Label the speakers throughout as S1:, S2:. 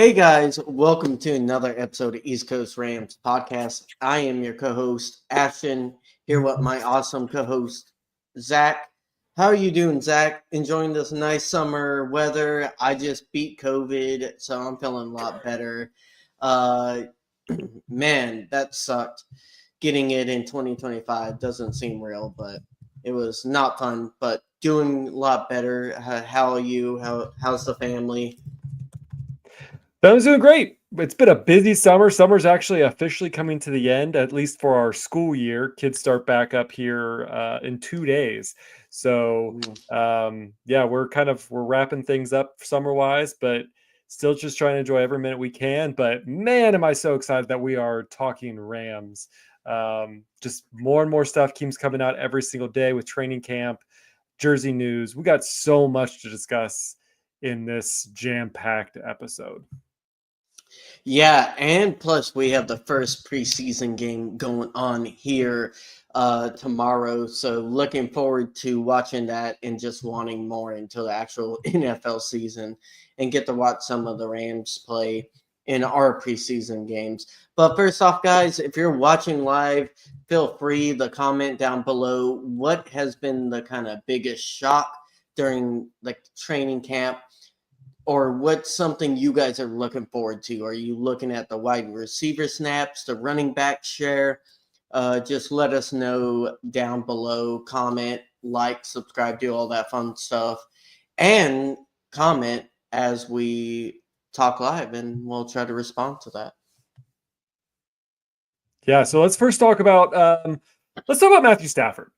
S1: Hey guys, welcome to another episode of East Coast Rams podcast. I am your co-host Ashton, here with my awesome co-host Zach. How are you doing, Zach? Enjoying this nice summer weather? I just beat COVID, so I'm feeling a lot better. Uh, man, that sucked. Getting it in 2025 doesn't seem real, but it was not fun. But doing a lot better. How are you? How's the family?
S2: Family's doing great. It's been a busy summer. Summer's actually officially coming to the end, at least for our school year. Kids start back up here in 2 days. So, yeah, we're wrapping things up summer wise, but still just trying to enjoy every minute we can. But man, am I so excited that we are talking Rams. Just more and more stuff keeps coming out every single day with training camp, jersey news. We got so much to discuss in this jam-packed episode.
S1: Yeah, and plus we have the first preseason game going on here tomorrow. So looking forward to watching that and just wanting more until the actual NFL season and get to watch some of the Rams play in our preseason games. But first off, guys, if you're watching live, feel free to comment down below what has been the kind of biggest shock during the training camp, or what's something you guys are looking forward to? Are you looking at the wide receiver snaps, the running back share? Just let us know down below. Comment, like, subscribe, do all that fun stuff. And comment as we talk live, and we'll try to respond to that.
S2: Yeah, so let's first talk about Matthew Stafford.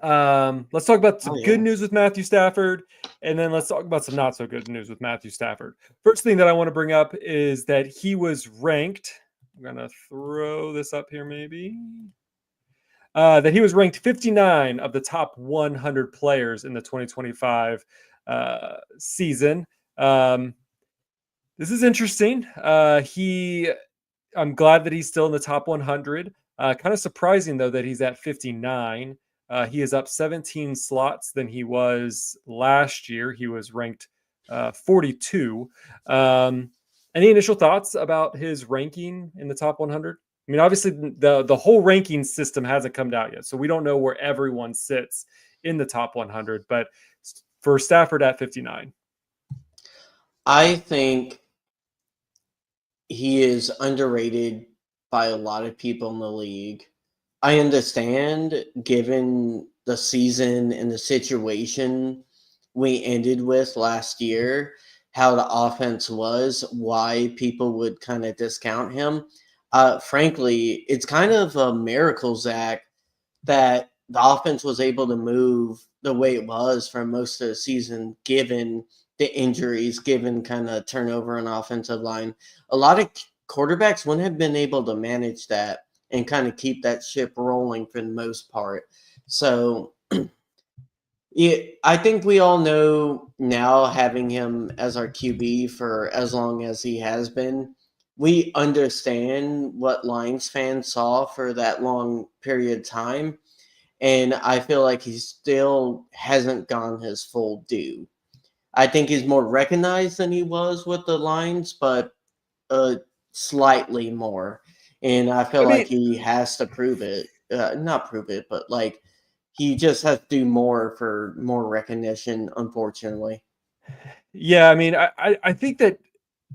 S2: Let's talk about some good news with Matthew Stafford, and then let's talk about some not so good news with Matthew Stafford. First thing that I want to bring up is that he was ranked. I'm gonna throw this up here, maybe. That he was ranked 59 of the top 100 players in the 2025 season. This is interesting. I'm glad that he's still in the top 100. Kind of surprising, though, that he's at 59. He is up 17 slots than he was last year. He was ranked 42. Any initial thoughts about his ranking in the top 100? I mean, obviously, the whole ranking system hasn't come out yet, so we don't know where everyone sits in the top 100. But for Stafford at 59.
S1: I think he is underrated by a lot of people in the league. I understand, given the season and the situation we ended with last year, how the offense was, why people would kind of discount him. Frankly, it's kind of a miracle, Zach, that the offense was able to move the way it was for most of the season, given the injuries, given kind of turnover on offensive line. A lot of quarterbacks wouldn't have been able to manage that and kind of keep that ship rolling for the most part. So yeah, I think we all know now, having him as our QB for as long as he has been, we understand what Lions fans saw for that long period of time. And I feel like he still hasn't gone his full due. I think he's more recognized than he was with the Lions, but slightly more. And I feel like he has to prove it. Not prove it, but like he just has to do more for more recognition, unfortunately.
S2: Yeah, I mean, I think that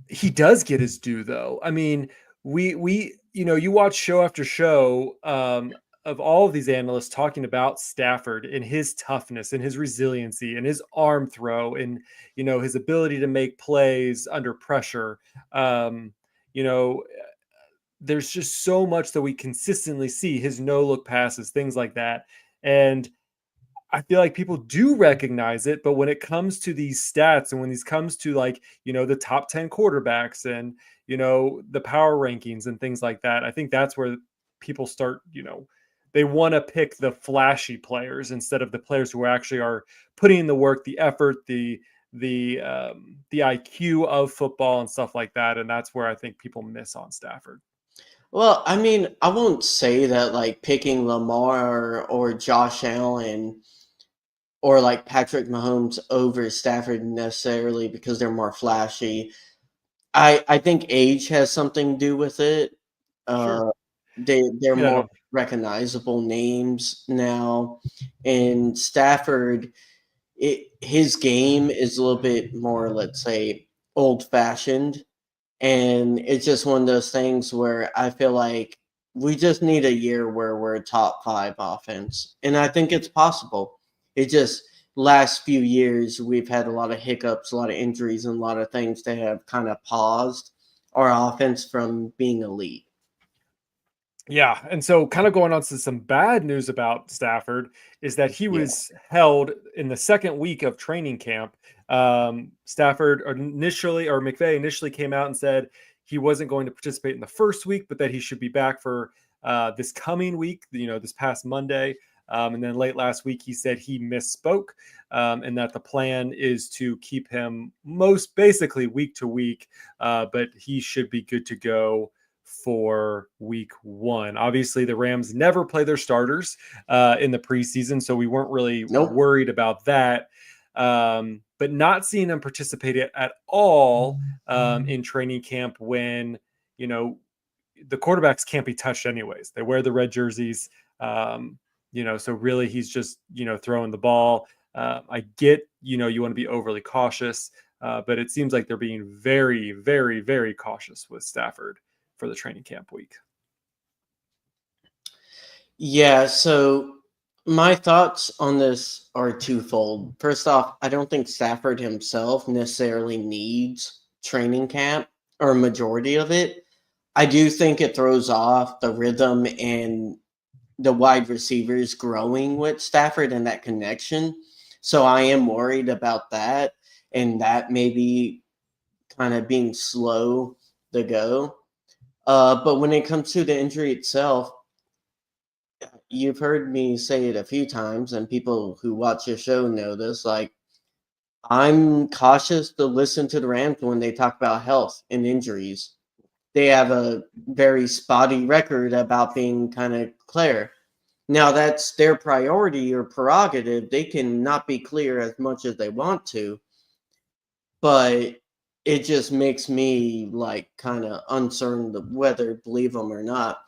S2: he does get his due, though. I mean, we you watch show after show of all of these analysts talking about Stafford and his toughness and his resiliency and his arm throw and his ability to make plays under pressure. You know, there's just so much that we consistently see, his no look passes, things like that, and I feel like people do recognize it, but when it comes to these stats and when these comes to the top 10 quarterbacks and, the power rankings and things like that, I think that's where people start, they want to pick the flashy players instead of the players who actually are putting in the work, the effort, the IQ of football and stuff like that. And that's where I think people miss on Stafford.
S1: Well, I mean, I won't say that like picking Lamar or Josh Allen or like Patrick Mahomes over Stafford necessarily because they're more flashy. I think age has something to do with it.
S2: Sure.
S1: Uh, they're
S2: Yeah,
S1: more
S2: no.
S1: recognizable names now, and Stafford, his game is a little bit more, let's say, old fashioned, and it's just one of those things where I feel like we just need a year where we're a top five offense, and I think it's possible. It just last few years we've had a lot of hiccups, a lot of injuries, and a lot of things that have kind of paused our offense from being elite.
S2: Yeah, and so kind of going on to some bad news about Stafford is that he
S1: Yeah.
S2: was held in the second week of training camp. Stafford initially, or McVay initially came out and said he wasn't going to participate in the first week, but that he should be back for this coming week, this past Monday. And then late last week, he said he misspoke, and that the plan is to keep him most basically week to week, but he should be good to go for week one. Obviously, the Rams never play their starters in the preseason, so we weren't really
S1: Nope.
S2: worried about that. But not seeing them participate at all in training camp when, you know, the quarterbacks can't be touched anyways. They wear the red jerseys. So really he's just, throwing the ball. I get, you want to be overly cautious, but it seems like they're being very, very, very cautious with Stafford for the training camp week.
S1: Yeah, so my thoughts on this are twofold. First off, I don't think Stafford himself necessarily needs training camp or a majority of it. I do think it throws off the rhythm and the wide receivers growing with Stafford and that connection. So I am worried about that and that maybe kind of being slow to go. But when it comes to the injury itself, you've heard me say it a few times, and people who watch your show know this. Like, I'm cautious to listen to the Rams when they talk about health and injuries. They have a very spotty record about being kind of clear. Now, that's their priority or prerogative. They can not be clear as much as they want to, but it just makes me like kind of uncertain whether believe them or not.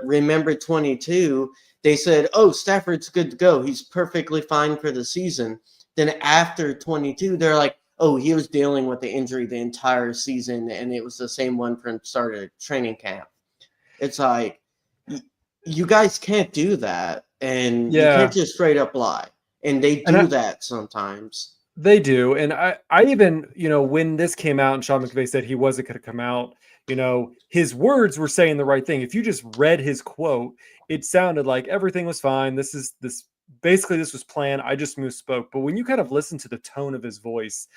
S1: Remember 22, they said, "Oh, Stafford's good to go. He's perfectly fine for the season." Then after 22, they're like, "Oh, he was dealing with the injury the entire season, and it was the same one from start of training camp." It's like you guys can't do that, and you can't
S2: Yeah.
S1: just straight up lie. And they
S2: And
S1: do that sometimes.
S2: they do. And I even, when this came out and Sean McVay said he wasn't going to come out, his words were saying the right thing. If you just read his quote, it sounded like everything was fine. Basically this was planned. I just misspoke. But when you kind of listen to the tone of his voice,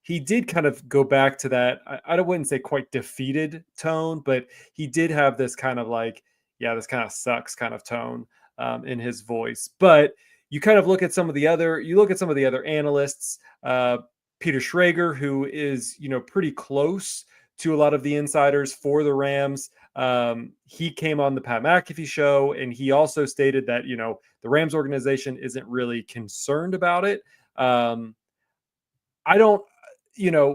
S2: he did kind of go back to that. I wouldn't say quite defeated tone, but he did have this kind of like, yeah, this kind of sucks kind of tone in his voice. But you look at some of the other analysts, Peter Schrager, who is, pretty close to a lot of the insiders for the Rams. He came on the Pat McAfee show, and he also stated that, the Rams organization isn't really concerned about it. I don't,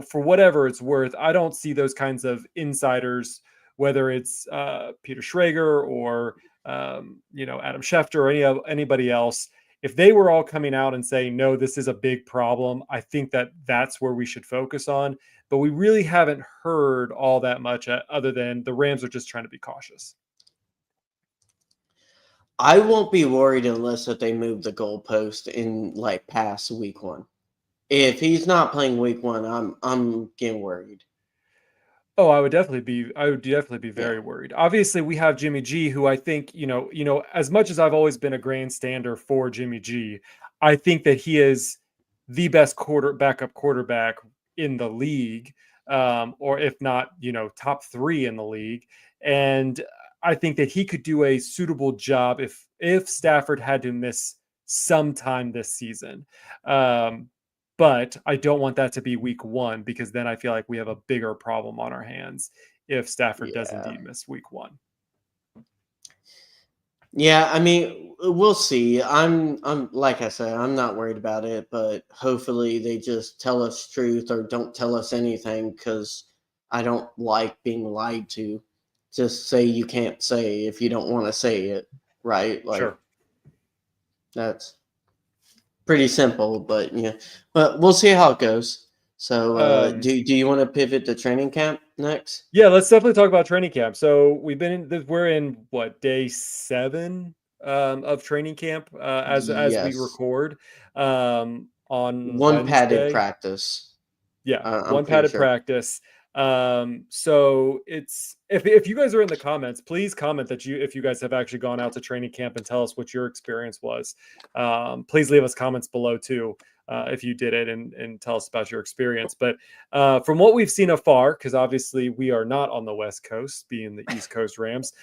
S2: for whatever it's worth, I don't see those kinds of insiders, whether it's Peter Schrager or Adam Schefter or anybody else. If they were all coming out and saying, no, this is a big problem, I think that's where we should focus on. But we really haven't heard all that much other than the Rams are just trying to be cautious.
S1: I won't be worried unless that they move the goalpost in like past week one. If he's not playing week one, I'm getting worried.
S2: Oh, I would definitely be
S1: Yeah.
S2: very worried. Obviously, we have Jimmy G, who I think, as much as I've always been a grandstander for Jimmy G, I think that he is the best backup quarterback in the league, or if not, top three in the league. And I think that he could do a suitable job if Stafford had to miss some time this season. Um, but I don't want that to be week one, because then I feel like we have a bigger problem on our hands if Stafford does
S1: Yeah.
S2: indeed miss week one.
S1: Yeah, I mean, we'll see. I'm like I said, I'm not worried about it, but hopefully they just tell us truth or don't tell us anything because I don't like being lied to. Just say you can't say if you don't want to say it, right? Like
S2: Sure.
S1: that's pretty simple, but yeah. But we'll see how it goes. So, do you want to pivot to training camp next?
S2: Yeah, let's definitely talk about training camp. So we're in what, day 7 of training camp as we
S1: Yes,
S2: record on
S1: one padded
S2: Wednesday.
S1: practice.
S2: Yeah,
S1: I'm
S2: one
S1: pretty
S2: padded
S1: sure.
S2: practice. So it's if you guys are in the comments, please comment that if you guys have actually gone out to training camp and tell us what your experience was. Please leave us comments below too if you did it and tell us about your experience. But from what we've seen afar, because obviously we are not on the West Coast, being the East Coast Rams,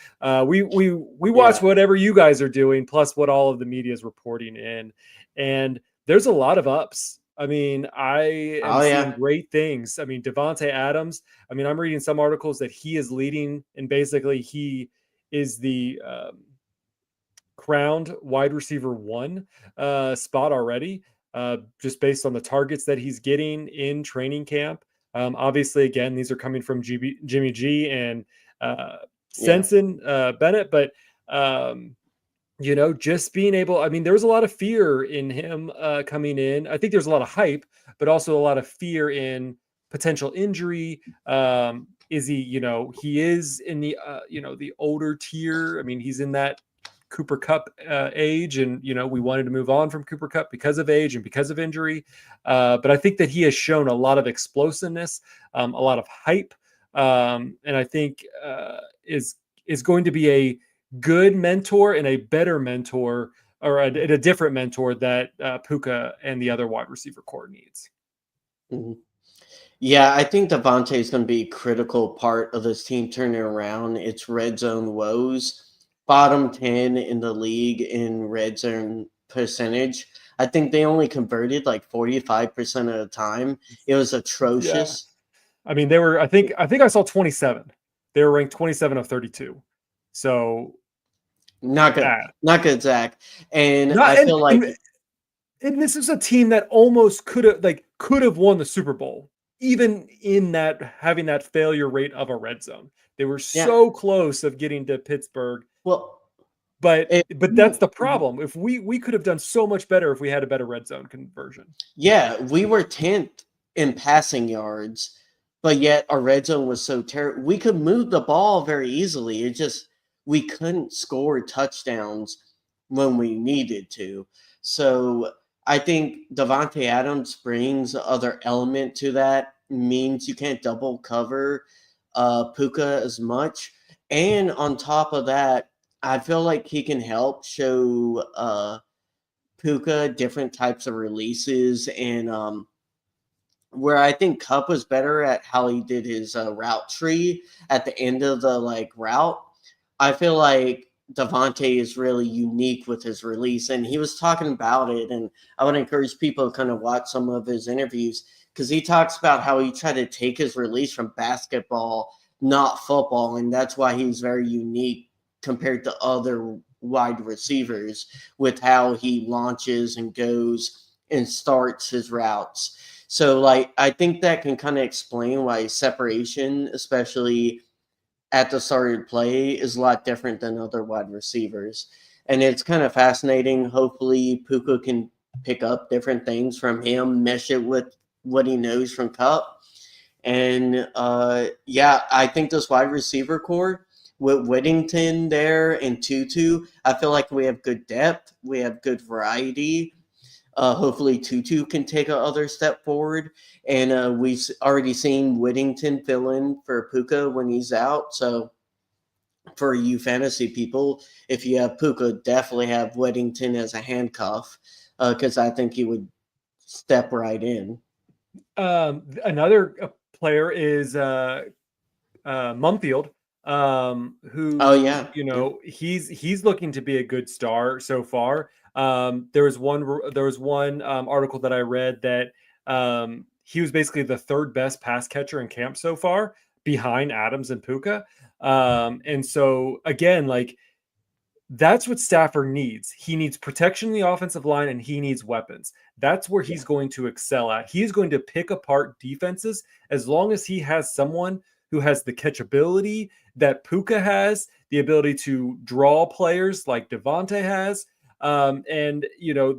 S2: we watch
S1: Yeah.
S2: whatever you guys are doing, plus what all of the media is reporting in, and there's a lot of ups. I mean, I am
S1: Oh
S2: seeing
S1: yeah.
S2: great things. I mean, Devontae Adams. I mean, I'm reading some articles that he is leading, and basically he is the crowned wide receiver 1 spot already, just based on the targets that he's getting in training camp. Obviously, again, these are coming from Jimmy G and
S1: Yeah.
S2: Sensen Bennett, but just being able, I mean, there was a lot of fear in him coming in. I think there's a lot of hype, but also a lot of fear in potential injury. Is he, he is in the, the older tier. I mean, he's in that Cooper Cup age, and, we wanted to move on from Cooper Cup because of age and because of injury. But I think that he has shown a lot of explosiveness, a lot of hype. And I think is going to be a good mentor and a better mentor, or a different mentor that Puka and the other wide receiver core needs.
S1: Mhm. Yeah, I think Devontae is going to be a critical part of this team turning around its red zone woes. Bottom 10 in the league in red zone percentage. I think they only converted like 45% of the time. It was
S2: Yeah.
S1: atrocious.
S2: I mean, they were, I think I saw 27. They were ranked 27 of 32. So
S1: Not good.
S2: bad.
S1: Not good, Zach. And
S2: Not
S1: I feel like
S2: and this is a team that almost could have won the Super Bowl, even in that having that failure rate of a red zone. They were
S1: yeah.
S2: so close of getting to Pittsburgh,
S1: Well,
S2: but
S1: it,
S2: that's the problem. If we could have done so much better if we had a better red zone conversion.
S1: yeah, we were 10th in passing yards, but yet our red zone was so terrible. We could move the ball very easily. It just we couldn't score touchdowns when we needed to. So I think Devontae Adams brings other element to that. Means you can't double cover Puka as much, and on top of that, I feel like he can help show Puka different types of releases and where I think Cup was better at how he did his route tree at the end of the like route. I feel like Devontae is really unique with his release, and he was talking about it. And I would encourage people to kind of watch some of his interviews because he talks about how he tried to take his release from basketball, not football, and that's why he's very unique compared to other wide receivers with how he launches and goes and starts his routes. So, like, I think that can kind of explain why separation, especially at the start of play, is a lot different than other wide receivers. And it's kind of fascinating. Hopefully, Puka can pick up different things from him, mesh it with what he knows from Cup. And yeah, I think this wide receiver core with Whittington there and Tutu, I feel like we have good depth, we have good variety. Hopefully, Tutu can take another step forward. And we've already seen Whittington fill in for Puka when he's out. So, for you fantasy people, if you have Puka, definitely have Whittington as a handcuff because I think he would step right in.
S2: Another player is Mumfield,
S1: Oh,
S2: who,
S1: yeah. Yeah.
S2: he's looking to be a good star so far. There was one article that I read that he was basically the third best pass catcher in camp so far, behind Adams and Puka. And so again, like, That's what Stafford needs. He needs protection in the offensive line and he needs weapons. That's where
S1: Yeah.
S2: he's going to excel at. He's going to pick apart defenses as long as he has someone who has the catchability that Puka has, the ability to draw players like Devontae has. And,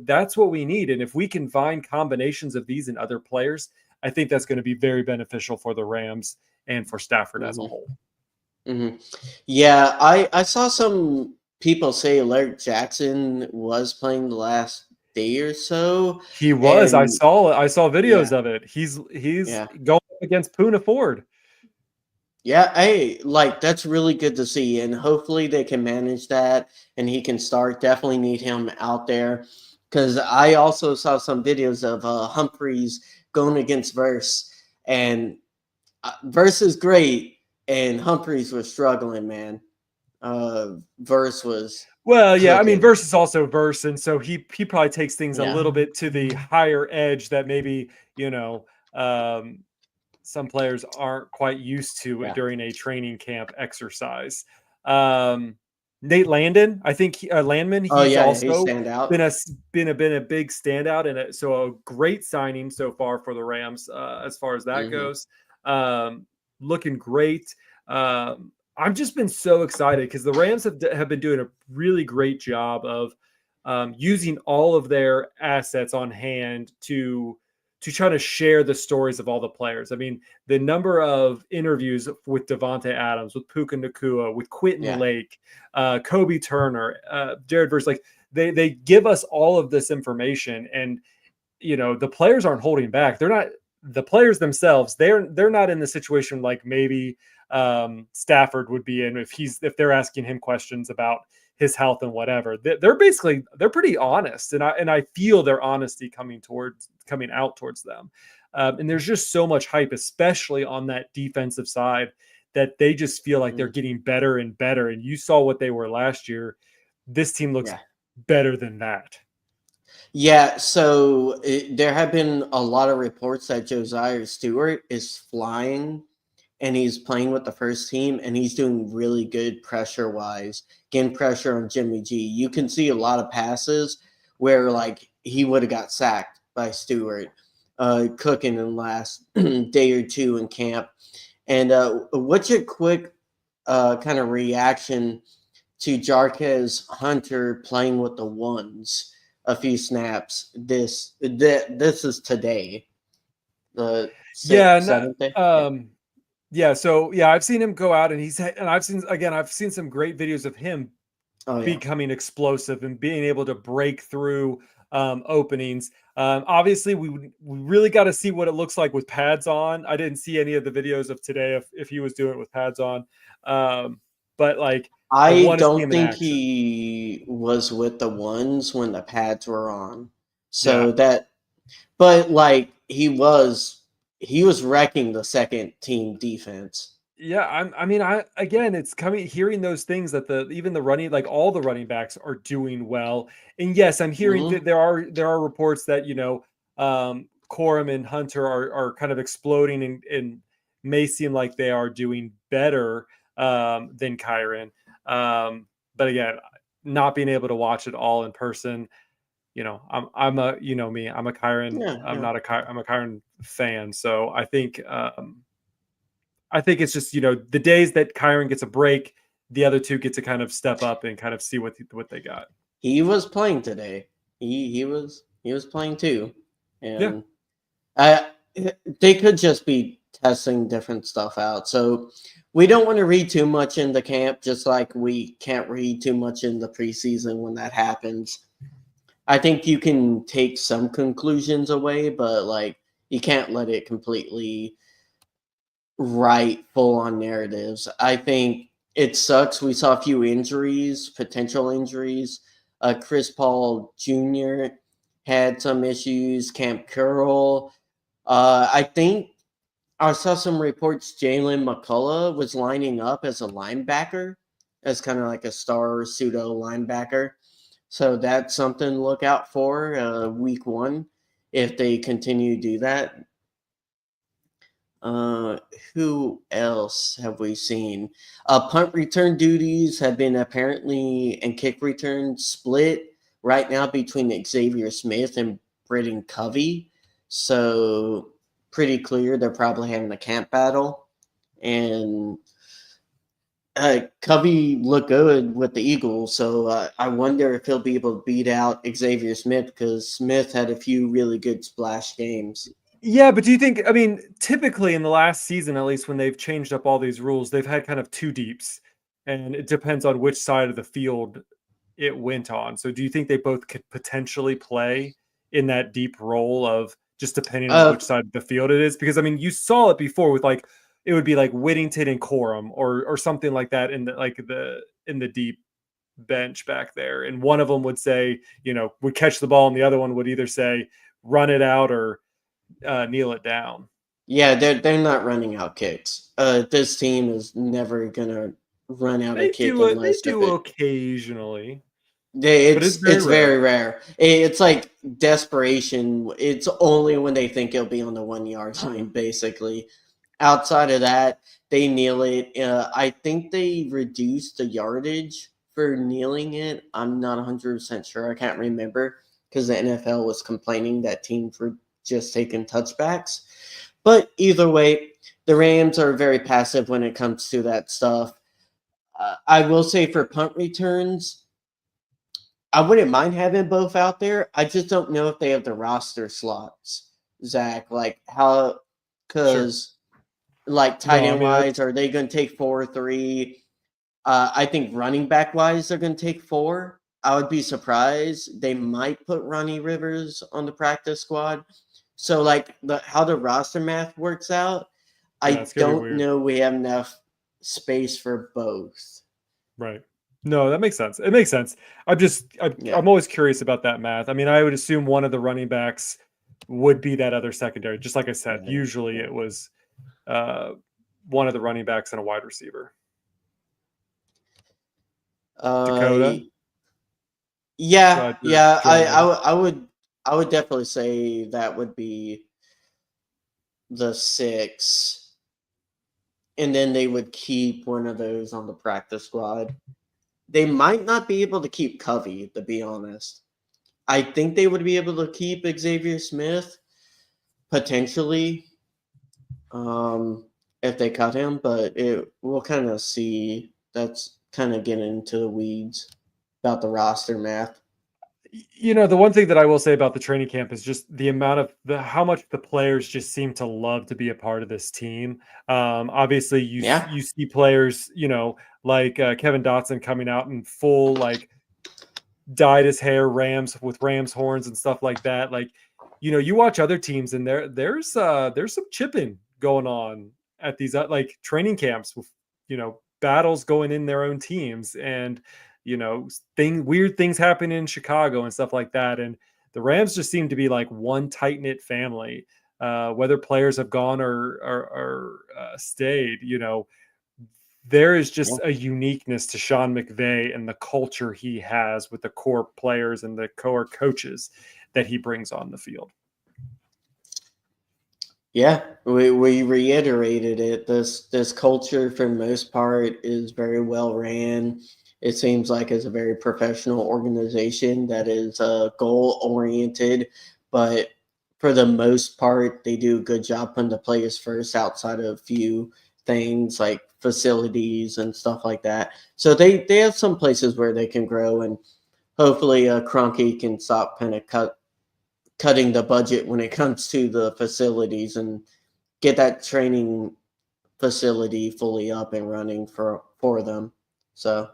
S2: that's what we need. And if we can find combinations of these in other players, I think that's going to be very beneficial for the Rams and for Stafford as a
S1: Hmm.
S2: whole.
S1: Hmm. Yeah, I saw some people say Larry Jackson was playing the last day or so,
S2: He was. I
S1: and
S2: saw it. I saw
S1: yeah,
S2: videos of it. He's
S1: yeah.
S2: going up against Poona Ford.
S1: Yeah, hey, like that's really good to see, and hopefully they can manage that, and he can start. Definitely need him out there, because I also saw some videos of Humphreys going against Verse, and Verse is great, and Humphreys was struggling, man. Verse was
S2: Well, yeah, I mean,
S1: cooking.
S2: Verse is also Verse, and so he probably takes things a
S1: Yeah,
S2: little bit to the higher edge that maybe you know um, some players aren't quite used to
S1: yeah.
S2: during a training camp exercise. Um, Nate Landon, I think Landman,
S1: Oh
S2: he's
S1: yeah, he
S2: also
S1: stand
S2: been
S1: out.
S2: a big standout, and so a great signing so far for the Rams as far as that
S1: Hmm.
S2: goes. Um, Looking great. I've just been so excited because the Rams have been doing a really great job of using all of their assets on hand to try to share the stories of all the players. I mean, the number of interviews with Devontae Adams, with Puka Nakua, with Quentin
S1: Yeah.
S2: Lake, Kobe Turner, Jared Verse, like they give us all of this information, and the players aren't holding back. They're not the players themselves. They're not in the situation like maybe Stafford would be in if they're asking him questions about his health and whatever. They're pretty honest, and I feel their honesty coming out towards them. And there's just so much hype, especially on that defensive side, that they just feel like they're
S1: Mm,
S2: getting better and better. And you saw what they were last year. This team looks
S1: yeah.
S2: better than that.
S1: Yeah, so there have been a lot of reports that Josiah Stewart is flying and he's playing with the first team and he's doing really good pressure wise, getting pressure on Jimmy G. You can see a lot of passes where like he would have got sacked by Stewart, cooking in the last day or two in camp. And what's your quick kind of reaction to Jarquez Hunter playing with the ones a few snaps? This is today, the
S2: Yeah,
S1: sixth, seventh day. Yeah.
S2: yeah. So yeah, I've seen him go out, and I've seen some great videos of him
S1: Oh yeah.
S2: becoming explosive and being able to break through openings. Obviously, we really got to see what it looks like with pads on. I didn't see any of the videos of today if he was doing it with pads on, but like I
S1: I
S2: want to see
S1: don't
S2: him in
S1: think
S2: action.
S1: he was with the ones when the pads were on.
S2: Yeah.
S1: So that, but like he was wrecking the second team defense.
S2: Yeah, I mean, again, it's coming hearing those things that even the running, like all the running backs are doing well. And yes, I'm hearing
S1: Hmm.
S2: that there are reports that, Corum and Hunter are kind of exploding and may seem like they are doing better than Kyron. But again, not being able to watch it all in person, I'm a me, I'm a Kyron,
S1: Yeah, yeah.
S2: I'm a Kyron fan. So I think it's just the days that Kyron gets a break, the other two get to kind of step up and kind of see what they got.
S1: He was playing today. He was playing too,
S2: Yeah,
S1: and I they could just be testing different stuff out. So we don't want to read too much in the camp, just like we can't read too much in the preseason when that happens. I think you can take some conclusions away, but like you can't let it completely write full on narratives. I think it sucks. We saw a few injuries, potential injuries. Chris Paul Jr. had some issues. Camp Curl. I think I saw some reports Jalen McCullough was lining up as a linebacker, as kind of like a star pseudo linebacker. So that's something to look out for week one if they continue to do that. Uh, who else have we seen? Punt return duties have been apparently and kick return split right now between Xavier Smith and Britton Covey. So pretty clear they're probably having a camp battle. And Covey looked good with the Eagles, so I wonder if he'll be able to beat out Xavier Smith because Smith had a few really good splash games.
S2: Yeah, but do you think, I mean, typically in the last season, at least when they've changed up all these rules, they've had kind of two deeps, and it depends on which side of the field it went on. So do you think they both could potentially play in that deep role of just depending on
S1: Uh,
S2: which side of the field it is? Because I mean, you saw it before with like it would be like Whittington and Corum or something like that in the deep bench back there. And one of them would say, would catch the ball, and the other one would either say run it out or kneel it down.
S1: yeah, they're not running out kicks. This team is never gonna run out a
S2: They
S1: kick
S2: do it. They
S1: unless if
S2: do
S1: it
S2: occasionally, but it's very
S1: it's
S2: rare.
S1: very rare. It's like desperation. It's only when they think it'll be on the 1 yard line, basically. Outside of that, they kneel it. I think they reduced the yardage for kneeling it. I'm not 100% sure. I can't remember because the NFL was complaining that teams were just taking touchbacks. But either way, the Rams are very passive when it comes to that stuff. I will say for punt returns, I wouldn't mind having both out there. I just don't know if they have the roster slots, Zach. Like how,
S2: Sure.
S1: because like tight
S2: No, I
S1: end
S2: mean
S1: wise, are they going to take 4 or 3? I think running back wise, they're going to take 4. I would be surprised. They might put Ronnie Rivers on the practice squad. So like how the roster math works out,
S2: yeah,
S1: I
S2: it's gonna be
S1: don't
S2: weird.
S1: know we have enough space for both.
S2: Right. No, that makes sense. It makes sense.
S1: Yeah.
S2: I'm always curious about that math. I mean, I would assume one of the running backs would be that other secondary. Just like I said,
S1: Right.
S2: usually
S1: Yeah.
S2: it was uh, one of the running backs and a wide receiver.
S1: Uh,
S2: Dakota,
S1: yeah, yeah.
S2: Jermaine.
S1: I would definitely say that would be the 6, and then they would keep one of those on the practice squad. They might not be able to keep Covey, to be honest. I think they would be able to keep Xavier Smith potentially, if they cut him, but we'll kind of see. That's kind of getting into the weeds about the roster math.
S2: The one thing that I will say about the training camp is just the amount of how much the players just seem to love to be a part of this team. Obviously,
S1: Yeah.
S2: you see players, like Kevin Dotson coming out in full like dyed his hair Rams horns and stuff like that. Like, you watch other teams and there's some chipping going on at these like training camps with battles going in their own teams, and weird things happen in Chicago and stuff like that. And the Rams just seem to be like one tight knit family. Whether players have gone or stayed, there is
S1: Yeah.
S2: just a uniqueness to Sean McVay and the culture he has with the core players and the core coaches that he brings on the field.
S1: Yeah, we reiterated it. This culture, for the most part, is very well ran. It seems like it's a very professional organization that is goal oriented, but for the most part, they do a good job putting the players first outside of a few things like facilities and stuff like that. So they have some places where they can grow, and hopefully, Kroenke can stop kind of cutting the budget when it comes to the facilities and get that training facility fully up and running for them. So,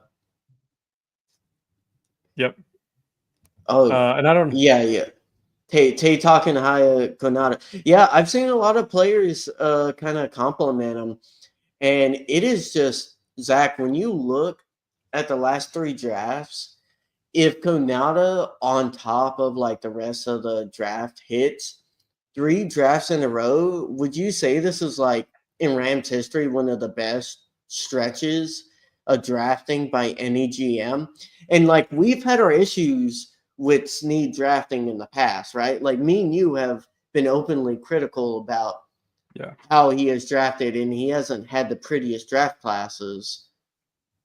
S2: Yep.
S1: oh
S2: And I don't.
S1: yeah, yeah. Tay talking high Konata. Yeah, I've seen a lot of players kind of compliment him, and it is just Zach. When you look at the last 3 drafts, if Konata on top of like the rest of the draft hits 3 drafts in a row, would you say this is like in Rams history one of the best stretches of drafting by any GM? And like we've had our issues with Snead drafting in the past, right? Like me and you have been openly critical about
S2: Yeah.
S1: how he is drafted, and he hasn't had the prettiest draft classes.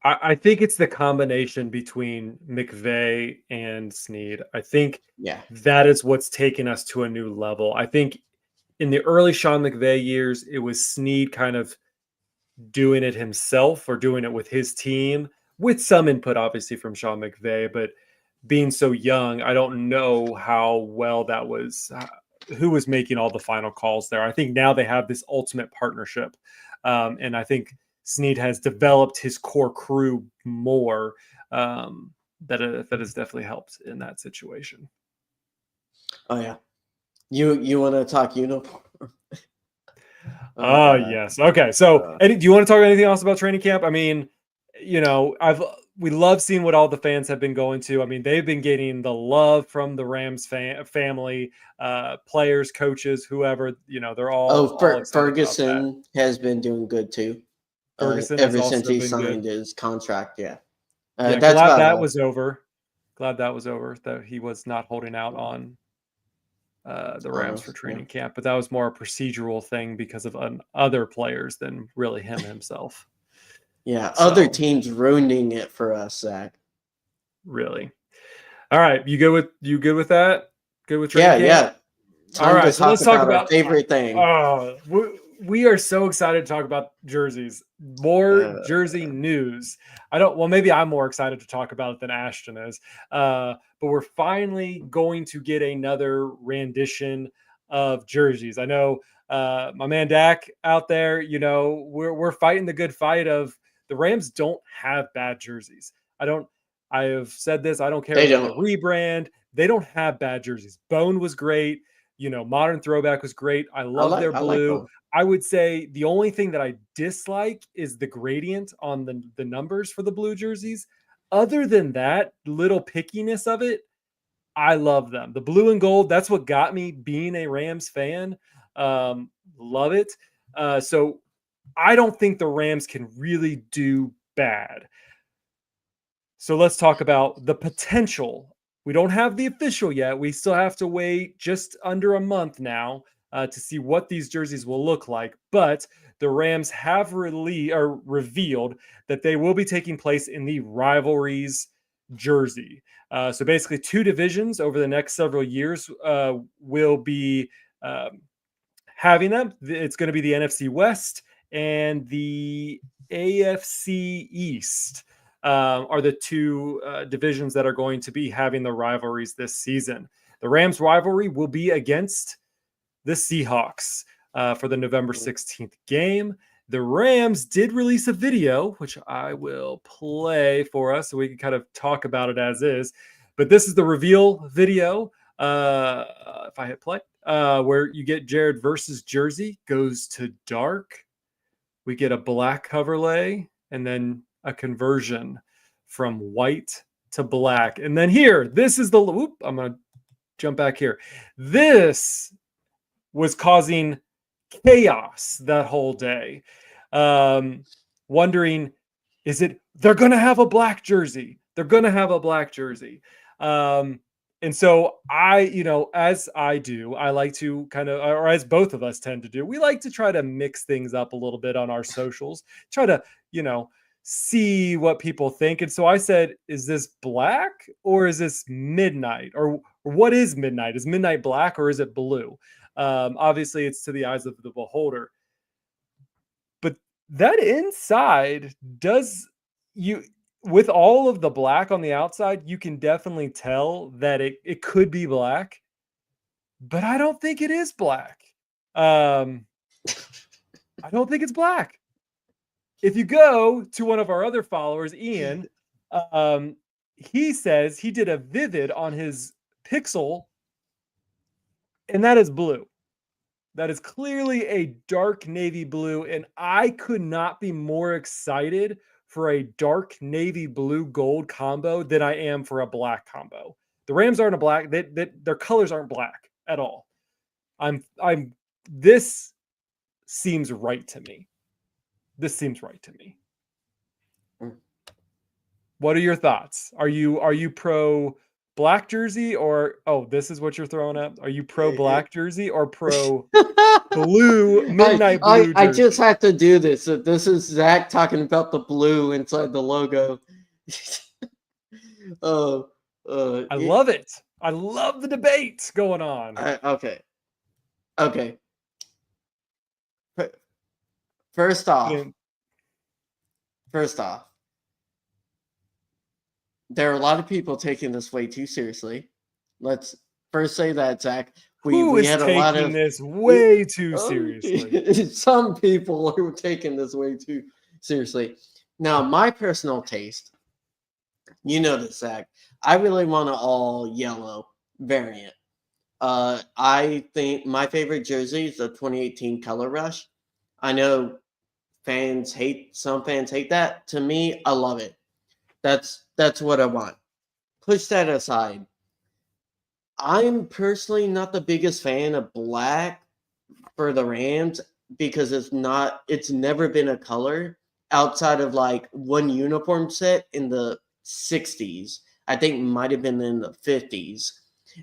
S2: I think it's the combination between McVay and Snead. I think
S1: Yeah.
S2: that is what's taken us to a new level. I think in the early Sean McVay years, it was Snead kind of doing it himself or doing it with his team, with some input, obviously, from Sean McVay. But being so young, I don't know how well that was, who was making all the final calls there. I think now they have this ultimate partnership. And I think Snead has developed his core crew more. That has definitely helped in that situation.
S1: Oh yeah. You want to talk uniform? Oh
S2: Oh,
S1: god.
S2: yes. Okay. So,
S1: Uh,
S2: Eddie, do you want to talk anything else about training camp? I mean, we love seeing what all the fans have been going to. I mean, they've been getting the love from the Rams family, players, coaches, whoever. They're all excited about that.
S1: Ferguson has been doing good too.
S2: Ferguson has
S1: Ever since
S2: also
S1: he
S2: been good.
S1: signed his contract, yeah.
S2: Yeah,
S1: That's
S2: glad
S1: about
S2: that
S1: all.
S2: was over. Glad that was over. That he was not holding out on the Rams for
S1: Yeah.
S2: training camp, but that was more a procedural thing because of other players than really him himself.
S1: Yeah, other
S2: So
S1: teams ruining it for us, Zach.
S2: really, all right, you good with that? Good with training
S1: Yeah,
S2: camp?
S1: yeah.
S2: All
S1: Time to
S2: right, so
S1: talk
S2: let's talk
S1: about our
S2: about.
S1: favorite thing.
S2: We are so excited to talk about jerseys. More
S1: Uh,
S2: jersey news. Well, maybe I'm more excited to talk about it than Ashton is. But we're finally going to get another rendition of jerseys. I know my man Dak out there. We're fighting the good fight of the Rams don't have bad jerseys. I have said this. I don't care
S1: they
S2: if it's a
S1: don't.
S2: rebrand. They don't have bad jerseys. Bone was great. Modern Throwback was great. I love their
S1: I like
S2: blue.
S1: both.
S2: I would say the only thing that I dislike is the gradient on the numbers for the blue jerseys. Other than that, little pickiness of it, I love them. The blue and gold, that's what got me being a Rams fan. Love it. So I don't think the Rams can really do bad. So let's talk about the potential. We don't have the official yet. We still have to wait just under a month now to see what these jerseys will look like. But the Rams have revealed that they will be taking place in the Rivalries jersey. So basically, two divisions over the next several years will be having them. It's going to be the NFC West and the AFC East are the two divisions that are going to be having the rivalries this season. The Rams rivalry will be against the Seahawks for the November 16th game. The Rams did release a video, which I will play for us so we can kind of talk about it as is. But this is the reveal video. If I hit play, where you get Jared versus jersey goes to dark. We get a black coverlay and then a conversion from white to black. And then here, this is I'm going to jump back here. This was causing chaos that whole day. Wondering, they're going to have a black jersey. They're going to have a black jersey. And so as I do, I like to kind of, or as both of us tend to do, we like to try to mix things up a little bit on our socials, try to, see what people think. And so I said, is this black or is this midnight? Or what is midnight? Is midnight black or is it blue? Obviously, it's to the eyes of the beholder. But that inside with all of the black on the outside, you can definitely tell that it could be black, but I don't think it is black. I don't think it's black. If you go to one of our other followers, Ian, he says he did a vivid on his Pixel, and that is blue. That is clearly a dark navy blue, and I could not be more excited for a dark navy blue gold combo than I am for a black combo. The Rams aren't a black; their colors aren't black at all. This seems right to me. This seems right to me. What are your thoughts? Are you pro black jersey or this is what you're throwing up? Are you pro black jersey or pro blue midnight blue
S1: I just
S2: jersey?
S1: had to do this. So this is Zach talking about the blue inside the logo. Oh,
S2: I love it. I love the debate going on.
S1: okay, okay. First off, first off, there are a lot of people taking this way too seriously. Let's first say that, Zach.
S2: Who
S1: We
S2: is
S1: had a lot
S2: taking
S1: of
S2: this way too seriously?
S1: some people are taking this way too seriously. Now, my personal taste, you know this, Zach. I really want an all yellow variant. I think my favorite jersey is the 2018 Color Rush. I know some fans hate that. To me, I love it. That's what I want. Push that aside. I'm personally not the biggest fan of black for the Rams because it's never been a color outside of like one uniform set in the 60s. I think might have been in the 50s.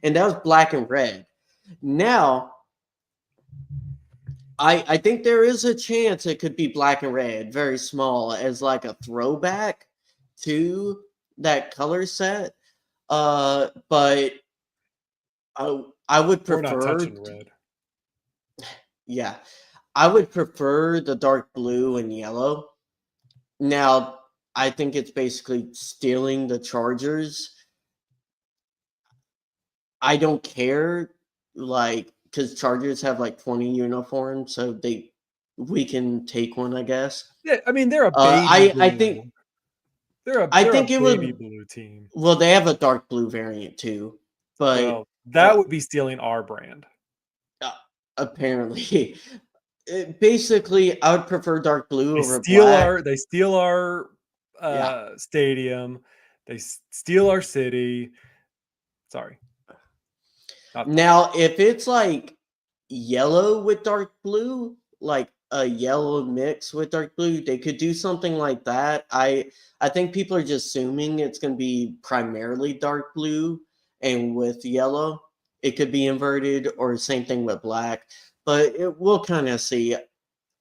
S1: And that was black and red. Now, I think there is a chance it could be black and red, very small, as like a throwback to that color set. But I would
S2: We're not
S1: prefer,
S2: touching red.
S1: yeah, I would prefer the dark blue and yellow. Now, I think it's basically stealing the Chargers. I don't care, like, because Chargers have like 20 uniforms, so we can take one, I guess.
S2: Yeah, I mean they're a baby
S1: I
S2: blue.
S1: think
S2: They're
S1: I
S2: a
S1: think it
S2: baby
S1: would.
S2: blue team.
S1: Well, they have a dark blue variant too, but
S2: Well, that would be stealing our brand.
S1: uh, apparently, basically, I would prefer dark blue
S2: They
S1: over
S2: steal
S1: black.
S2: our
S1: Yeah.
S2: stadium. They steal our city. Sorry.
S1: Now, if it's like yellow with dark blue, like a yellow mix with dark blue, they could do something like that. I think people are just assuming it's going to be primarily dark blue and with yellow. It could be inverted or same thing with black, but we'll kind of see.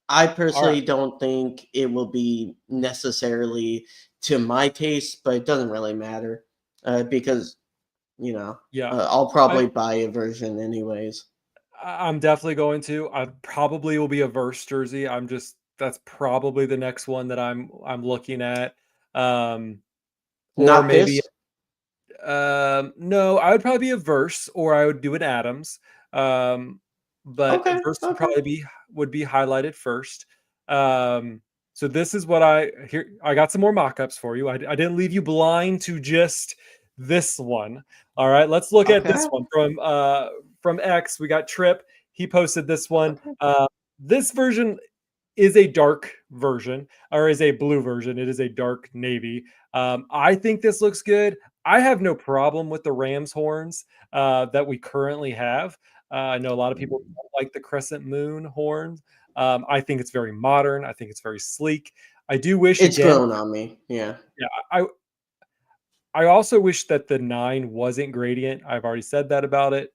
S1: I
S2: All
S1: personally
S2: right.
S1: don't think it will be necessarily to my taste, but it doesn't really matter because
S2: Yeah.
S1: I'll probably buy a version anyways.
S2: I'm definitely going to. I probably will be a verse jersey. That's probably the next one that I'm looking at. Or
S1: Not
S2: maybe
S1: this?
S2: no, I would probably be a verse or I would do an Adams. But
S1: Okay,
S2: verse
S1: okay.
S2: would be highlighted first. So this is what I got some more mock-ups for you. I didn't leave you blind to just this one. All right, let's look at this
S1: Okay,
S2: one from X. We got Trip. He posted this one.
S1: okay.
S2: This version is a dark version or is a blue version. It is a dark navy. I think this looks good. I have no problem with the Rams horns that we currently have. I know a lot of people don't like the crescent moon horns. I think it's very modern. I think it's very sleek. I do wish
S1: It's
S2: again.
S1: grown on me. Yeah.
S2: Yeah, I also wish that the 9 wasn't gradient. I've already said that about it,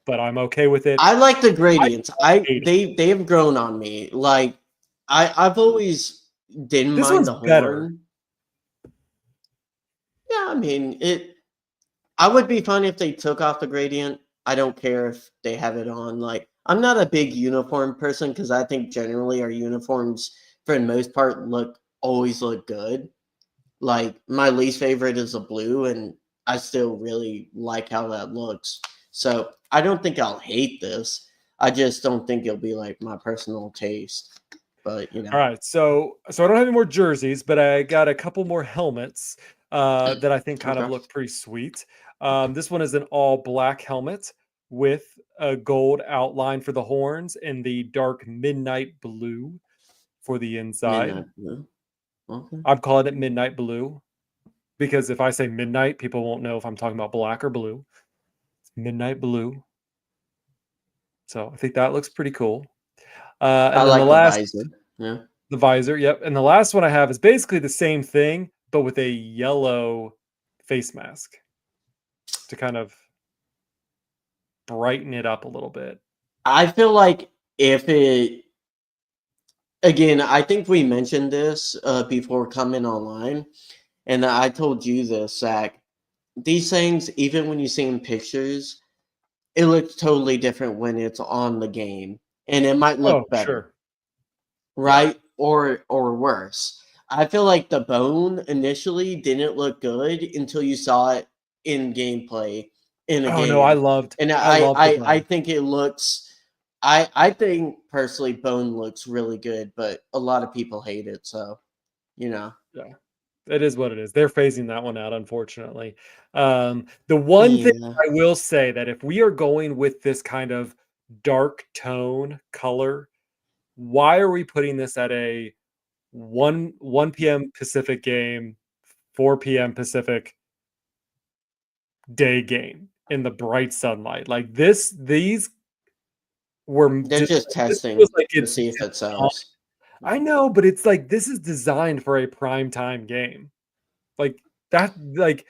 S2: but I'm okay with it.
S1: I like the
S2: I
S1: gradients.
S2: hate it.
S1: They have grown on me. Like I've always didn't
S2: This
S1: mind
S2: one's
S1: the
S2: better.
S1: horn. Yeah, I mean it. I would be fine if they took off the gradient. I don't care if they have it on. Like I'm not a big uniform person because I think generally our uniforms, for the most part, always look good. Like my least favorite is the blue, and I still really like how that looks. So I don't think I'll hate this. I just don't think it'll be like my personal taste. But
S2: All right, so I don't have any more jerseys, but I got a couple more helmets that I think kind of
S1: okay.
S2: look pretty sweet. This one is an all black helmet with a gold outline for the horns and the dark midnight blue for the inside.
S1: Midnight blue. Okay.
S2: I'm calling it midnight blue because if I say midnight, people won't know if I'm talking about black or blue. It's midnight blue. So I think that looks pretty cool.
S1: I
S2: And then
S1: like the visor. Yeah.
S2: the visor, yep. And the last one I have is basically the same thing, but with a yellow face mask. to kind of brighten it up a little bit?
S1: I feel like if it again, I think we mentioned this before coming online, and I told you this, Zach. These things, even when you see in pictures, it looks totally different when it's on the game, and it might
S2: Oh,
S1: look better,
S2: sure. Yeah.
S1: right? Or worse. I feel like the bone initially didn't look good until you saw it in gameplay in a
S2: Oh no, I
S1: game,
S2: loved
S1: and
S2: I loved the
S1: I
S2: bone.
S1: think it looks. I think personally, bone looks really good, but a lot of people hate it. So you know,
S2: Yeah. It is what it is. They're phasing that one out, unfortunately. The one thing
S1: yeah,
S2: I will say that if we are going with this kind of dark tone color, why are we putting this at a 1 p.m. Pacific game, 4 p.m. Pacific day game in the bright sunlight? Like these were
S1: they're just
S2: this feels
S1: testing
S2: like
S1: to
S2: it's
S1: see if it
S2: designed.
S1: sells.
S2: I know, but it's like this is designed for a prime time game. Like that, like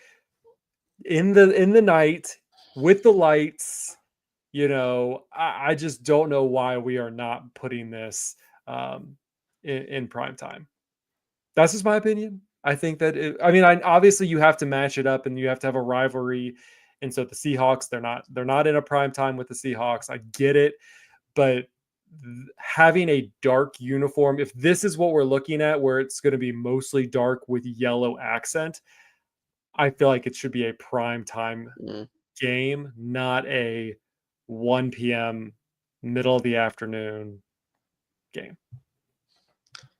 S2: in the night with the lights, I just don't know why we are not putting this in prime time. That's just my opinion. I think that obviously you have to match it up and you have to have a rivalry. And so the Seahawks, they're not in a prime time with the Seahawks. I get it, but having a dark uniform, if this is what we're looking at, where it's going to be mostly dark with yellow accent, I feel like it should be a prime time
S1: Mm.
S2: game, not a 1 p.m. middle of the afternoon game.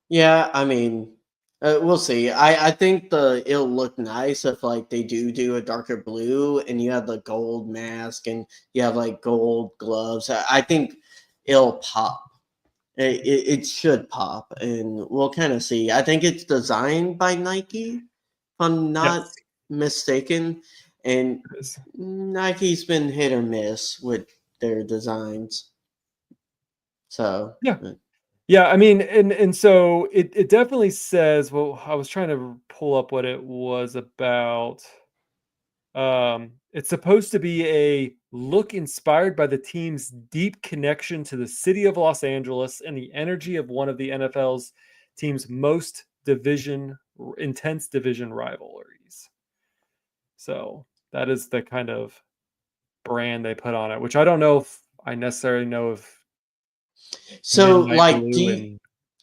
S1: Yeah, I mean, we'll see. I think it'll look nice if like they do a darker blue and you have the gold mask and you have like gold gloves. I think it'll pop. It should pop, and we'll kind of see. I think it's designed by Nike, if I'm not
S2: Yes,
S1: mistaken, and
S2: it is.
S1: Nike's been hit or miss with their designs. So,
S2: Yeah. Yeah, I mean, and so it definitely says, well, I was trying to pull up what it was about. It's supposed to be a look inspired by the team's deep connection to the city of Los Angeles and the energy of one of the NFL's team's most intense division rivalries. So that is the kind of brand they put on it, which I don't know if I necessarily know if
S1: so
S2: midnight
S1: like,
S2: blue and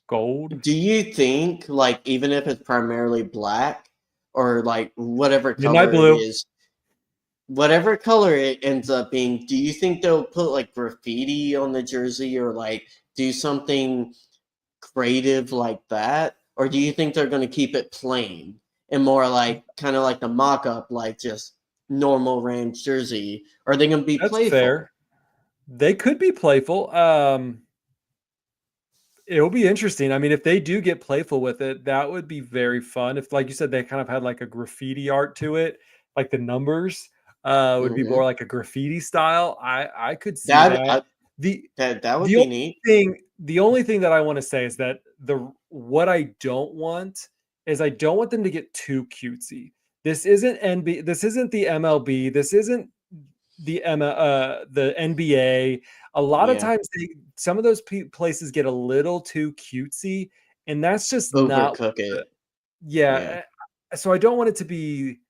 S2: gold.
S1: do you think like even if it's primarily black or like
S2: Midnight blue.
S1: whatever color it ends up being, do you think they'll put like graffiti on the jersey or like do something creative like that? Or do you think they're going to keep it plain and more like kind of like the mock up, like just normal Rams jersey? Or are they going to be
S2: That's
S1: playful?
S2: fair. They could be playful. It'll be interesting. I mean, if they do get playful with it, that would be very fun. If, like you said, they kind of had like a graffiti art to it, like the numbers would be
S1: Hmm.
S2: more like a graffiti style. I could see
S1: That
S2: that.
S1: I,
S2: The
S1: that would
S2: the
S1: be
S2: only
S1: neat.
S2: the only thing that I want to say is that the what I don't want is I don't want them to get too cutesy. This isn't NB. This isn't the MLB. This isn't the NBA. A lot of
S1: Yeah,
S2: times some of those places get a little too cutesy, and that's just not
S1: overcook
S2: the
S1: it. Yeah.
S2: yeah. So I don't want it to be.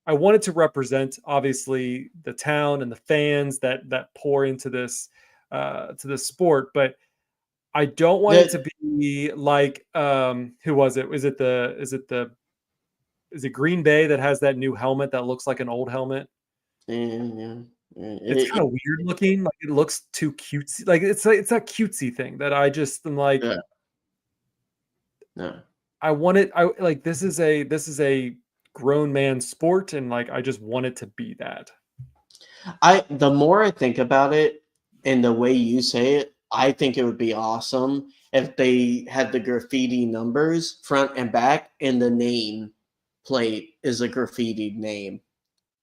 S2: I want it to represent obviously the town and the fans that pour into this to this sport, but I don't want it to
S1: That
S2: be like who was it? Is it Green Bay that has that new helmet that looks like an old helmet?
S1: yeah.
S2: It's kinda weird looking, like, it looks too cutesy, like, it's that cutesy thing that I just am like,
S1: Yeah, no.
S2: I want it I like, this is a grown man sport, and, like, I just want it to be that.
S1: I the more I think about it and the way you say it, I think it would be awesome if they had the graffiti numbers front and back and the name plate is a graffitied name.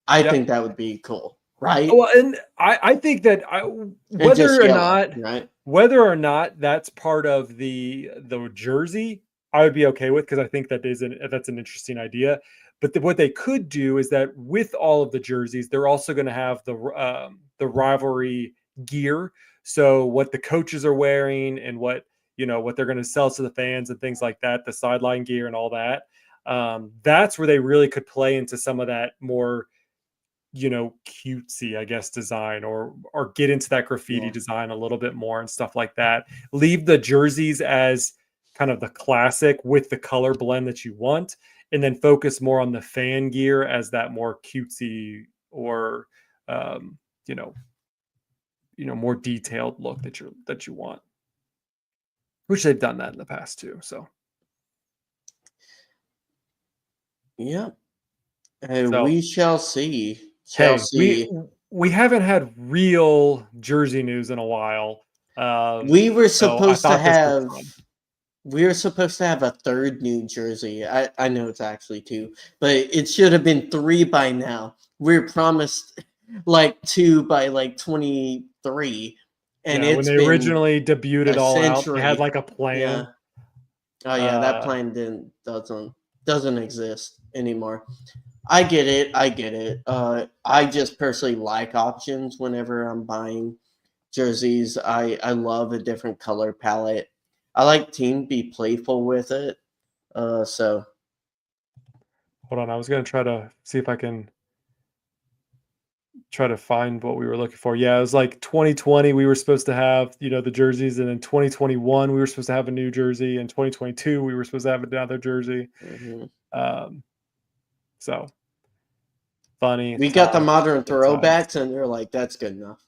S1: I
S2: Yep.
S1: think that would be cool, right?
S2: Well, and I think that
S1: And just yellow, right?
S2: whether or not that's part of the jersey, I would be okay with because I think that's an interesting idea. But what they could do is that with all of the jerseys, they're also going to have the rivalry gear. So what the coaches are wearing and what they're going to sell to the fans and things like that, the sideline gear and all that. That's where they really could play into some of that more, cutesy, I guess, design or get into that graffiti design a little bit more and stuff like that. Leave the jerseys as kind of the classic with the color blend that you want, and then focus more on the fan gear as that more cutesy or more detailed look that you want, which they've done that in the past too. So
S1: yeah, we shall see.
S2: We haven't had real jersey news in a while.
S1: We were
S2: So
S1: supposed to
S2: this was
S1: have.
S2: fun.
S1: We were supposed to have a third New Jersey. I know it's actually 2, but it should have been 3 by now. We were promised like 2 by like 23, and
S2: when
S1: it's
S2: they
S1: been
S2: originally debuted it all out, they had
S1: century.
S2: like a plan.
S1: Yeah. Oh yeah, that plan doesn't exist anymore. I get it. I just personally like options whenever I'm buying jerseys. I love a different color palette. I like team be playful with it. So
S2: hold on, I was gonna try to see if I can try to find what we were looking for. Yeah, it was like 2020 we were supposed to have, the jerseys, and in 2021 we were supposed to have a new jersey, and 2022 we were supposed to have another jersey. So funny.
S1: We got the modern throwbacks, and they're like, that's good enough.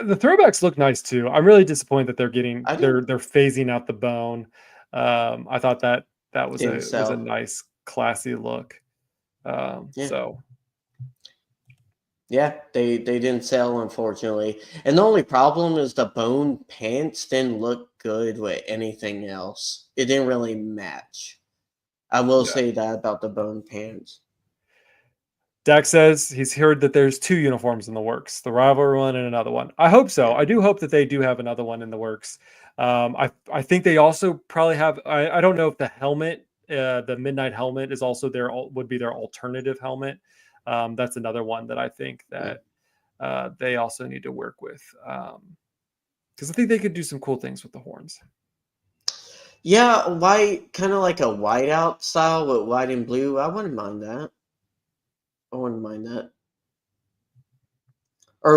S2: The throwbacks look nice too. I'm really disappointed that they're phasing out the bone. I thought that was a nice, classy look. So
S1: yeah, they didn't sell, unfortunately. And the only problem is the bone pants didn't look good with anything else. It didn't really match. I will say that about the bone pants.
S2: Dak says he's heard that there's 2 uniforms in the works, the rivalry one and another one. I hope so. Yeah. I do hope that they do have another one in the works. I think they also probably have, I don't know if the helmet, the midnight helmet is also would be their alternative helmet. That's another one that I think that they also need to work with. Because I think they could do some cool things with the horns.
S1: Yeah, white, kind of like a whiteout style with white and blue. I wouldn't mind that. Or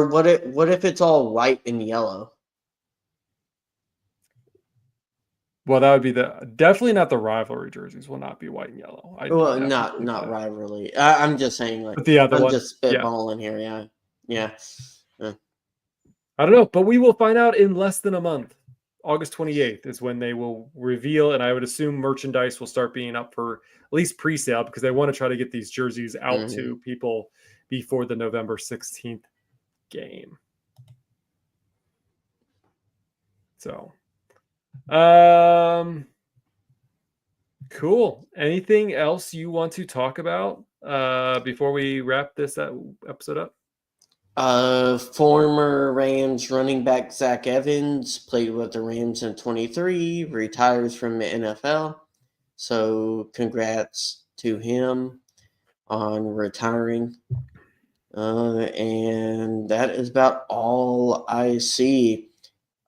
S1: what if it's all white and yellow?
S2: Well, that would be definitely not the rivalry jerseys. Will not be white and yellow.
S1: Not rivalry. I'm just saying, like,
S2: but the other one,
S1: just spitballing here. Yeah.
S2: I don't know, but we will find out in less than a month. August 28th is when they will reveal, and I would assume merchandise will start being up for at least pre-sale, because they want to try to get these jerseys out to people before the November 16th game. So, cool. Anything else you want to talk about before we wrap this episode up?
S1: Former Rams running back Zach Evans played with the Rams in 23, retires from the NFL. So congrats to him on retiring. And that is about all I see.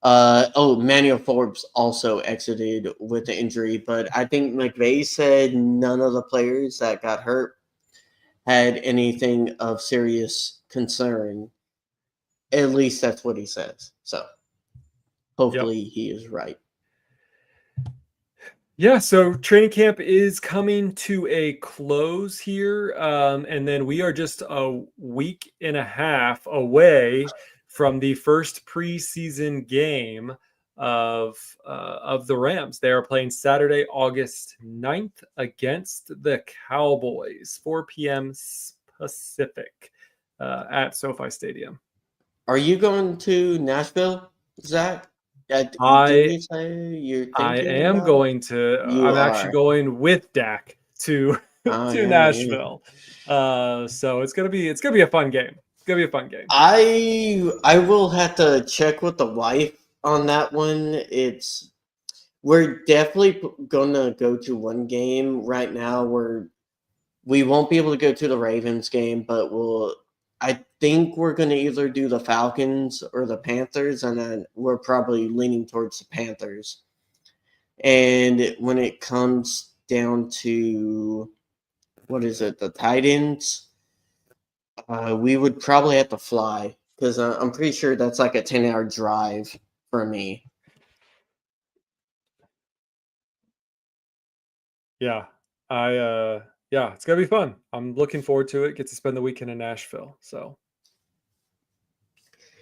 S1: Manuel Forbes also exited with the injury, but I think McVay said none of the players that got hurt had anything of serious concern. At least that's what he says. So hopefully he is right.
S2: Yeah, so training camp is coming to a close here, and then we are just a week and a half away from the first preseason game of the Rams. They are playing Saturday, August 9th against the Cowboys, 4 p.m. Pacific at SoFi Stadium.
S1: Are you going to Nashville, Zach?
S2: I am going to. I'm actually going with Dak to Nashville. So it's gonna be a fun game. It's gonna be a fun game.
S1: I will have to check with the wife on that one. We're definitely gonna go to one game right now. We won't be able to go to the Ravens game, but I think we're going to either do the Falcons or the Panthers, and then we're probably leaning towards the Panthers. And when it comes down to, the Titans, we would probably have to fly because I'm pretty sure that's like a 10-hour drive for me.
S2: Yeah. Yeah, it's gonna be fun. I'm looking forward to it. Get to spend the weekend in Nashville. So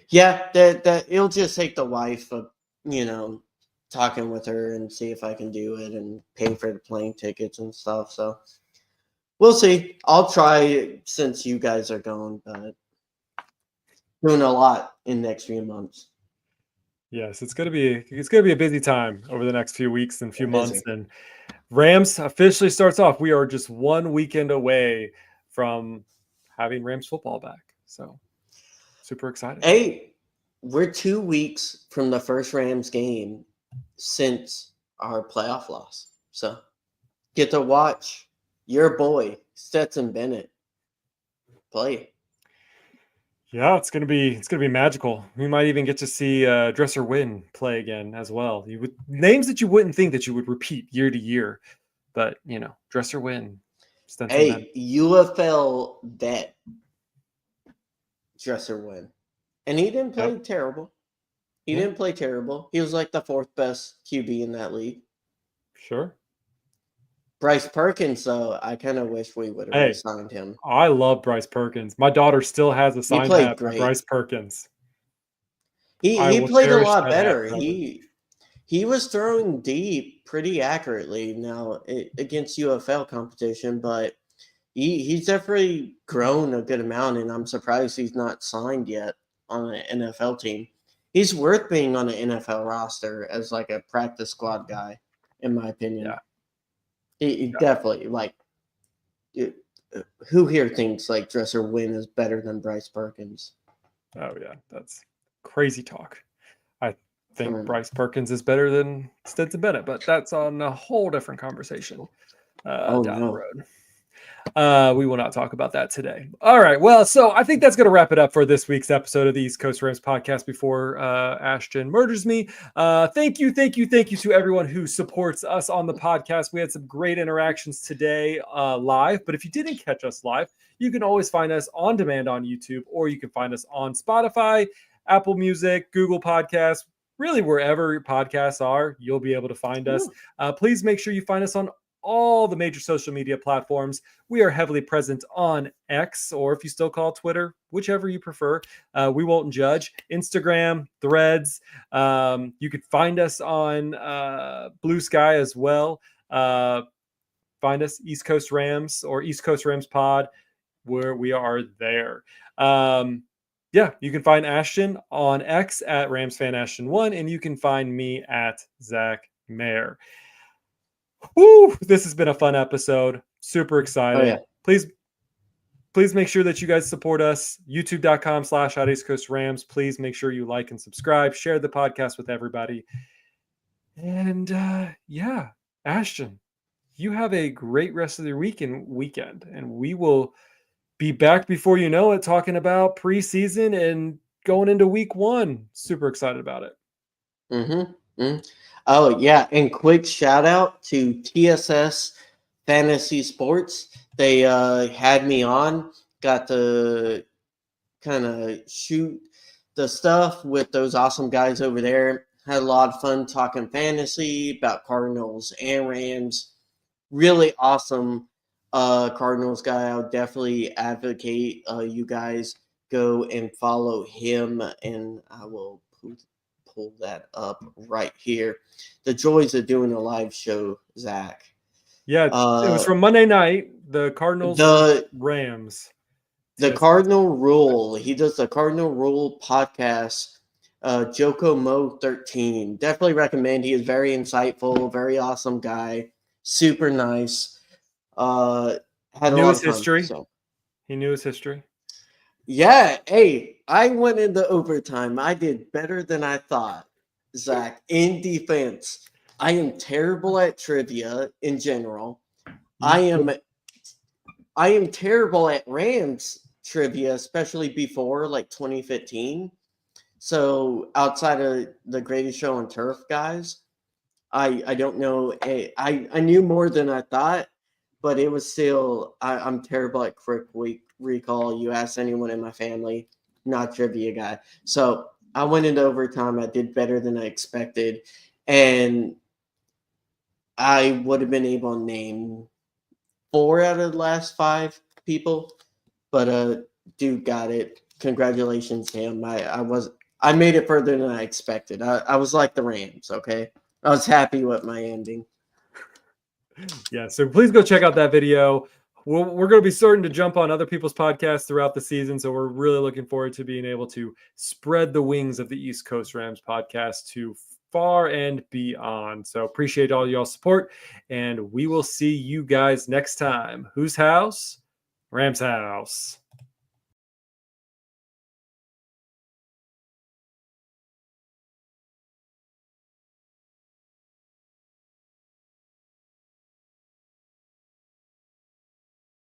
S1: Yeah, that it'll just take the wife of, talking with her and see if I can do it and pay for the plane tickets and stuff. So we'll see. I'll try since you guys are going, but doing a lot in the next few months.
S2: yes, it's gonna be a busy time over the next few weeks and few months.
S1: Busy.
S2: And Rams officially starts off. We are just one weekend away from having Rams football back. So super excited.
S1: Hey, we're 2 weeks from the first Rams game since our playoff loss. So get to watch your boy, Stetson Bennett, play.
S2: Yeah, it's gonna be magical. We might even get to see Dresser Wynn play again as well. You would names that you wouldn't think that you would repeat year to year, but Dresser Wynn, Stenson Bennett.
S1: Hey, UFL vet Dresser Wynn. And he didn't play
S2: Yep.
S1: terrible. He
S2: Yeah.
S1: didn't play terrible. He was like the 4th best QB in that league.
S2: Sure.
S1: Bryce Perkins, though, I kind of wish we would have
S2: Hey,
S1: re-signed him.
S2: I love Bryce Perkins. My daughter still has a
S1: He
S2: signed
S1: played
S2: hat by
S1: great.
S2: Bryce Perkins. I
S1: He
S2: will
S1: played a
S2: cherish
S1: lot
S2: that hat
S1: better.
S2: forever.
S1: He was throwing deep pretty accurately now against UFL competition, but he's definitely grown a good amount, and I'm surprised he's not signed yet on an NFL team. He's worth being on an NFL roster as like a practice squad guy, in my opinion.
S2: Yeah.
S1: He definitely who here thinks like Dresser Wynn is better than Bryce Perkins?
S2: Oh yeah, that's crazy talk. I think
S1: Um,
S2: Bryce Perkins is better than Stetson Bennett, but that's on a whole different conversation
S1: oh
S2: down the
S1: no.
S2: road. We will not talk about that today. All right. Well, so I think that's going to wrap it up for this week's episode of the East Coast Rams podcast before Ashton murders me. Thank you to everyone who supports us on the podcast. We had some great interactions today live, but if you didn't catch us live, you can always find us on demand on YouTube, or you can find us on Spotify, Apple Music, Google Podcasts. Really, wherever your podcasts are, you'll be able to find us. Please make sure you find us on all the major social media platforms. We are heavily present on X, or if you still call Twitter, whichever you prefer. We won't judge. Instagram, Threads. You could find us on Blue Sky as well. Find us East Coast Rams or East Coast Rams Pod, where we are there. Yeah, you can find Ashton on X at RamsFanAshton1, and you can find me at Zac Mayer. Woo! This has been a fun episode. Super excited.
S1: Oh yeah.
S2: Please make sure that you guys support us. YouTube.com/East Coast Rams. Please make sure you like and subscribe. Share the podcast with everybody. And yeah, Ashton, you have a great rest of the weekend. And we will be back before you know it, talking about preseason and going into week 1. Super excited about it.
S1: Mm-hmm. Oh yeah, and quick shout out to TSS Fantasy Sports. They had me on, got to kind of shoot the stuff with those awesome guys over there. Had a lot of fun talking fantasy about Cardinals and Rams. Really awesome Cardinals guy. I would definitely advocate you guys go and follow him, and I will pull that up right here. The joys of doing a live show, Zach.
S2: Yeah, it was from Monday night, the Cardinals versus Rams.
S1: The
S2: TSS.
S1: Cardinal Rule. He does the Cardinal Rule podcast. Joko Mo 13. Definitely recommend. He is very insightful, very awesome guy, super nice. Had a
S2: Knew
S1: lot
S2: his
S1: of fun.
S2: history.
S1: So.
S2: He knew his history.
S1: Yeah, hey, I went into overtime. I did better than I thought, Zach. In defense, I am terrible at trivia in general. I I am terrible at Rams trivia, especially before like 2015. So outside of the Greatest Show on Turf guys, I don't know. I knew more than I thought, but it was still I'm terrible at quick recall. You ask anyone in my family, not trivia guy. So I went into overtime. I did better than I expected, and I would have been able to name 4 out of the last 5 people, but dude got it. Congratulations to him. I made it further than I expected. I was like the Rams, okay? I was happy with my ending.
S2: Yeah, so please go check out that video. We're going to be starting to jump on other people's podcasts throughout the season, so we're really looking forward to being able to spread the wings of the East Coast Rams podcast to far and beyond. So appreciate all y'all's support, and we will see you guys next time. Whose house? Rams house.